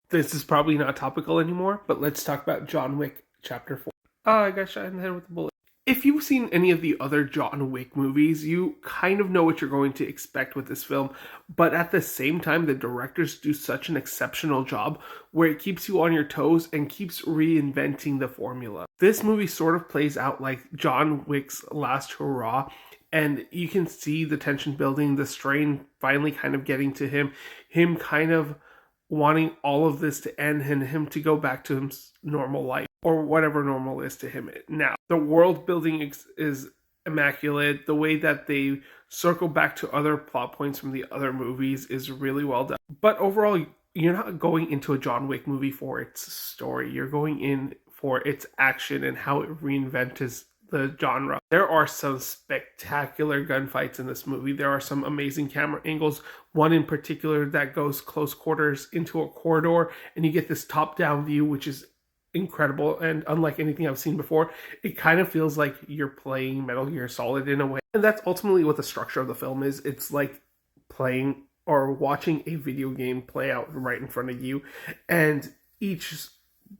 This is probably not topical anymore, but let's talk about John Wick Chapter 4. I got shot in the head with a bullet. If you've seen any of the other John Wick movies, you kind of know what you're going to expect with this film, but at the same time, the directors do such an exceptional job where it keeps you on your toes and keeps reinventing the formula. This movie sort of plays out like John Wick's last hurrah, and you can see the tension building, the strain finally kind of getting to him kind of wanting all of this to end and him to go back to his normal life, or whatever normal is to him now. The world building is immaculate. The way that they circle back to other plot points from the other movies is really well done. But overall, you're not going into a John Wick movie for its story. You're going in for its action and how it reinvents the genre. There are some spectacular gunfights in this movie. There are some amazing camera angles. One in particular that goes close quarters into a corridor, and you get this top-down view, which is incredible and unlike anything I've seen before. It kind of feels like you're playing Metal Gear Solid in a way. And that's ultimately what the structure of the film is. It's like playing or watching a video game play out right in front of you, and each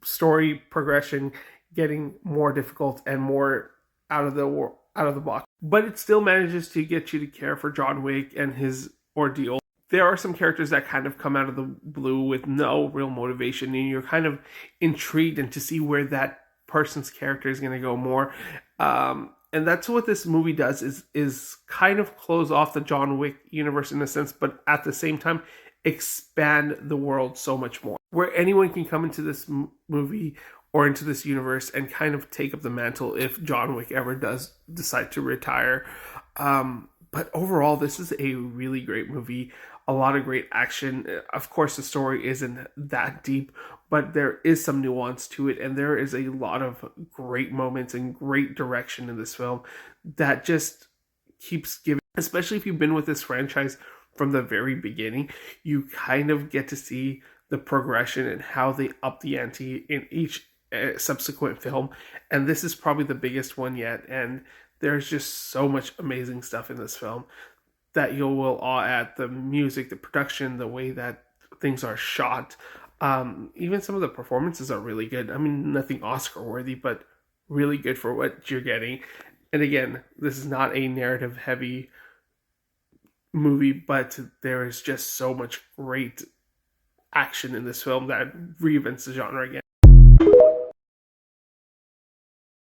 story progression getting more difficult and more out of the box. But it still manages to get you to care for John Wick and his ordeal. There are some characters that kind of come out of the blue with no real motivation, and you're kind of intrigued and to see where that person's character is going to go more. And that's what this movie does, is kind of close off the John Wick universe in a sense, but at the same time expand the world so much more, where anyone can come into this movie or into this universe and kind of take up the mantle if John Wick ever does decide to retire. But overall, this is a really great movie. A lot of great action. Of course, the story isn't that deep, but there is some nuance to it, and there is a lot of great moments and great direction in this film that just keeps giving, especially if you've been with this franchise from the very beginning, you kind of get to see the progression and how they up the ante in each subsequent film, and this is probably the biggest one yet. And there's just so much amazing stuff in this film that you will awe at. The music, the production, the way that things are shot, even some of the performances are really good. I mean, nothing Oscar worthy, but really good for what you're getting. And again, this is not a narrative heavy movie, but there is just so much great action in this film that reinvents the genre again.